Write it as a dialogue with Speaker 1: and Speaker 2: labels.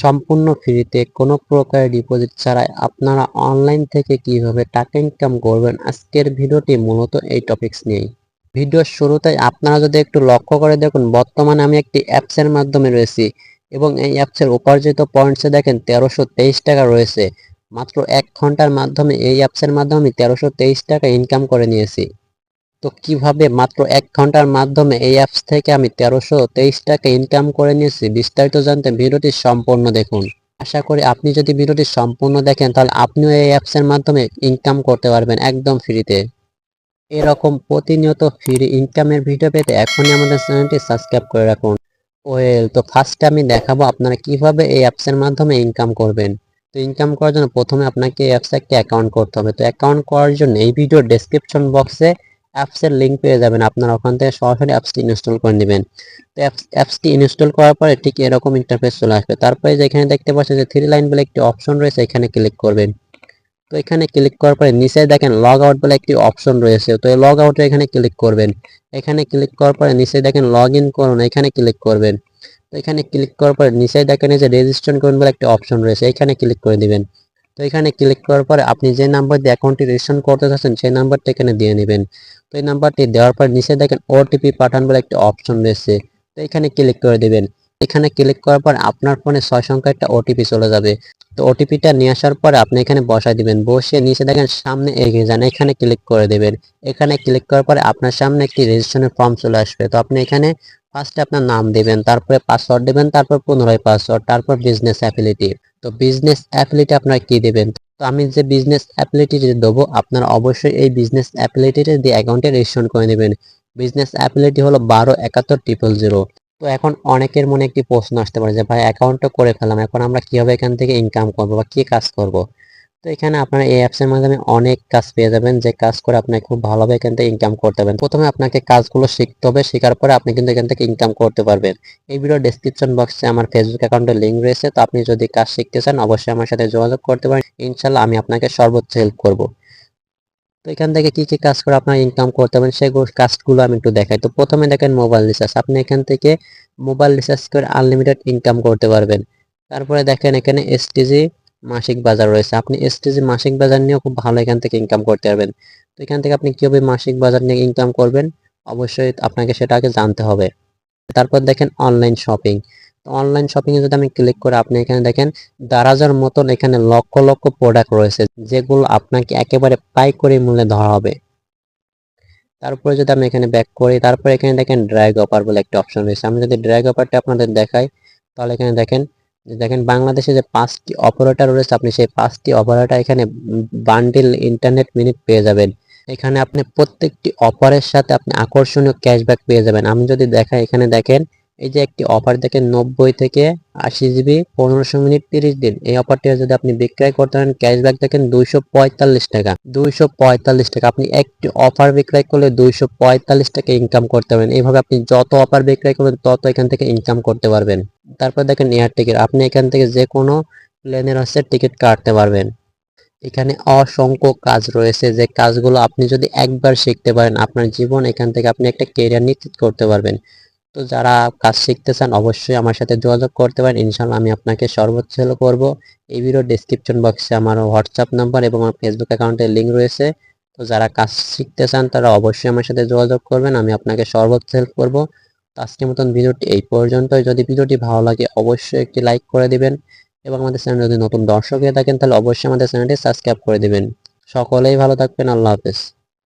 Speaker 1: সম্পূর্ণ ফ্রিতে কোনো প্রকার ডিপোজিট ছাড়াই আপনারা অনলাইন থেকে কিভাবে টাকা ইনকাম করবেন, আজকের ভিডিওটি মূলত এই টপিকস নিয়েই। ভিডিওর শুরুতে আপনারা যদি একটু লক্ষ্য করে দেখুন, বর্তমানে আমি একটি অ্যাপসের মাধ্যমে রয়েছি এবং এই অ্যাপসের উপার্জিত পয়েন্টসে দেখেন 1323 টাকা রয়েছে। মাত্র 1 ঘন্টার মাধ্যমে এই অ্যাপসের মাধ্যমে আমি 1323 টাকা ইনকাম করে নিয়েছি। তো কিভাবে মাত্র 1 ঘন্টার মাধ্যমে এই অ্যাপস থেকে আমি 1323 টাকা ইনকাম করে নিয়েছি, বিস্তারিত জানতে ভিডিওটি সম্পূর্ণ দেখুন। আশা করি আপনি যদি ভিডিওটি সম্পূর্ণ দেখেন তাহলে আপনিও এই অ্যাপসের মাধ্যমে ইনকাম করতে পারবেন একদম ফ্রিতে। এরকম প্রতিনিয়ত ফ্রি ইনকামের ভিডিও পেতে এখনই আমাদের চ্যানেলটি সাবস্ক্রাইব করে রাখুন। তো ফার্স্টে আমি দেখাবো আপনারা কিভাবে এই অ্যাপসের মাধ্যমে ইনকাম করবেন। তো ইনকাম করার জন্য প্রথমে আপনাকে এই অ্যাপসে একটা অ্যাকাউন্ট করতে হবে। তো অ্যাকাউন্ট করার জন্য এই ভিডিওর ডেসক্রিপশন বক্সে অ্যাপসের লিঙ্ক পেয়ে যাবেন, আপনারা ওখান থেকে সরাসরি অ্যাপসটি ইনস্টল করে নেবেন। তো অ্যাপসটি ইনস্টল করার পরে ঠিক এরকম ইন্টারফেস চলে আসবে। তারপরে যেখানে দেখতে পাচ্ছেন যে 3 লাইন বলে একটি অপশন রয়েছে, এখানে ক্লিক করবেন। তো এখানে ক্লিক করার পরে নিচে দেখেন লগ আউট বলে একটি অপশন রয়েছে, তো এই লগ আউটে এখানে ক্লিক করবেন। এখানে ক্লিক করার পরে নিচে দেখেন লগ ইন করুন, এখানে ক্লিক করবেন। তো এখানে ক্লিক করার পরে নিচে দেখেন যে রেজিস্ট্রেশন করুন বলে একটা অপশন রয়েছে, এখানে ক্লিক করে দিবেন। তো এখানে ক্লিক করার পরে আপনি যে নাম্বার দিয়ে অ্যাকাউন্টটি রেজিস্ট্রেশন করতে চাচ্ছেন সেই নাম্বারটা এখানে দিয়ে নেবেন। তো এই নাম্বারটি দেওয়ার পর নিচে দেখেন ওটিপি পাঠান বলে একটা অপশন রয়েছে, তো এখানে ক্লিক করে দিবেন। এখানে ক্লিক করার পর আপনার ফোনে 6 সংখ্যার একটা ওটিপি চলে যাবে। তো ওটিপিটা নিয়ে আসার পরে আপনি এখানে বসায় দিবেন, বসে নিচে দেখেন সামনে এগিয়ে যান, এখানে ক্লিক করে দেবেন। এখানে ক্লিক করার পরে আপনার সামনে একটি রেজিস্ট্রেশনের ফর্ম চলে আসবে। তো আপনি এখানে ফার্স্টে আপনার নাম দিবেন, তারপরে পাসওয়ার্ড দিবেন, তারপর পুনরায় পাসওয়ার্ড, তারপর বিজনেস অ্যাফিলিয়েটিভ। তো বিজনেস অ্যাফিলিয়েটিভ আপনারা কি দিবেন? তো আমি যে বিজনেস অ্যাফিলিয়েটিভ দেবো, আপনারা অবশ্যই এই বিজনেস অ্যাফিলিয়েটিভ দিয়ে অ্যাকাউন্টে রেজিস্ট্রেশন করে নেবেন। বিজনেস অ্যাফিলিয়েটিভ হলো 12710000। তো এখন অনেকের মনে একটি প্রশ্ন আসতে পারে যে ভাই অ্যাকাউন্টটা করে ফেলাম, এখন আমরা কিভাবে এখান থেকে ইনকাম করব বা কি কাজ করব? তো এখানে আপনারা এই অ্যাপসের মাধ্যমে অনেক কাজ পেয়ে যাবেন, যে কাজ করে আপনি খুব ভালোভাবে এখান থেকে ইনকাম করতে পারবেন। প্রথমে আপনাকে কাজগুলো শিখতে হবে, শেখার পরে আপনি কিন্তু এখান থেকে ইনকাম করতে পারবেন। এই ভিডিওর ডেসক্রিপশন বক্সে আমার ফেসবুক অ্যাকাউন্টের লিঙ্ক রয়েছে, তো আপনি যদি কাজ শিখতে চান অবশ্যই আমার সাথে যোগাযোগ করতে পারেন, ইনশাল্লাহ আমি আপনাকে সর্বোচ্চ হেল্প করব। তো এখান থেকে কি কি কাজ করে আপনারা ইনকাম করতে পারেন সেগুলো কাজগুলো আমি একটু দেখাই। তো প্রথমে দেখেন মোবাইল রিচার্জ, আপনি এখান থেকে মোবাইল রিচার্জ করে আনলিমিটেড ইনকাম করতে পারবেন। তারপরে দেখেন এখানে এসটিজি মাসিক বাজার রয়েছে, আপনি এসটিজি মাসিক বাজার নিয়েও খুব ভালো এখান থেকে ইনকাম করতে পারবেন। তো এখান থেকে আপনি কিভাবে মাসিক বাজার নিয়ে ইনকাম করবেন অবশ্যই আপনাকে সেটা আগে জানতে হবে। তারপর দেখেন অনলাইন শপিং। তো অনলাইন শপিং এ যদি আমি ক্লিক করে আপনি এখানে দেখেন দারাজের মতন এখানে লক্ষ লক্ষ প্রোডাক্ট রয়েছে, যেগুলো আপনাকে একেবারে পাইকারি মূল্যে ধরা হবে। তারপরে যদি আমি এখানে ব্যাক করি, তারপরে এখানে দেখেন ড্র্যাগ অফার বলে একটা অপশন রয়েছে। আমি যদি ড্র্যাগ অফারটা আপনাদের দেখাই তাহলে এখানে দেখেন দেখেন বাংলাদেশে যে 5টি অপারেটর রয়েছে, আপনি সেই 5টি অপারেটর এখানে বান্ডিল ইন্টারনেট মিনিট পেয়ে যাবেন। এখানে আপনি প্রত্যেকটি অফারের সাথে আপনি আকর্ষণীয় ক্যাশব্যাক পেয়ে যাবেন। আমি যদি দেখাই এখানে দেখেন এই যে একটি অফার দেখেন 90 থেকে 80 জিবি 1500 মিনিট 30 দিন, এই অফারটি যদি আপনি বিক্রয় করতে পারেন ক্যাশব্যাক দেখেন 245 টাকা। 245 টাকা আপনি একটি অফার বিক্রয় করলে 245 টাকা ইনকাম করতে পারবেন। এইভাবে আপনি যত অফার বিক্রয় করবেন তত এখান থেকে ইনকাম করতে পারবেন। তারপর দেখেন এয়ার টিকিট, আপনি এখান থেকে যে কোনো প্লেনের টিকিট কাটতে পারবেন। এখানে অসংখ্য কাজ রয়েছে, যে কাজগুলো আপনি যদি একবার শিখতে পারেন আপনার জীবন এখান থেকে আপনি একটা কেরিয়ার নিশ্চিত করতে পারবেন। তো যারা কাজ শিখতে চান অবশ্যই আমার সাথে যোগাযোগ করতে পারেন, ইনশাআল্লাহ আমি আপনাকে সর্বোচ্চ হেল্প করব। এই ভিডিও ডেসক্রিপশন বক্সে আমার হোয়াটসঅ্যাপ নাম্বার এবং আমার ফেসবুক অ্যাকাউন্টের লিঙ্ক রয়েছে। তো যারা কাজ শিখতে চান তারা অবশ্যই আমার সাথে যোগাযোগ করবেন, আমি আপনাকে সর্বোচ্চ হেল্প করব। তো আজকের মতন ভিডিওটি এই পর্যন্তই। যদি ভিডিওটি ভালো লাগে অবশ্যই একটি লাইক করে দিবেন এবং আমাদের চ্যানেলে যদি নতুন দর্শক হয়ে থাকেন তাহলে অবশ্যই আমাদের চ্যানেলটি সাবস্ক্রাইব করে দিবেন। সকলেই ভালো থাকবেন, আল্লাহ হাফেজ।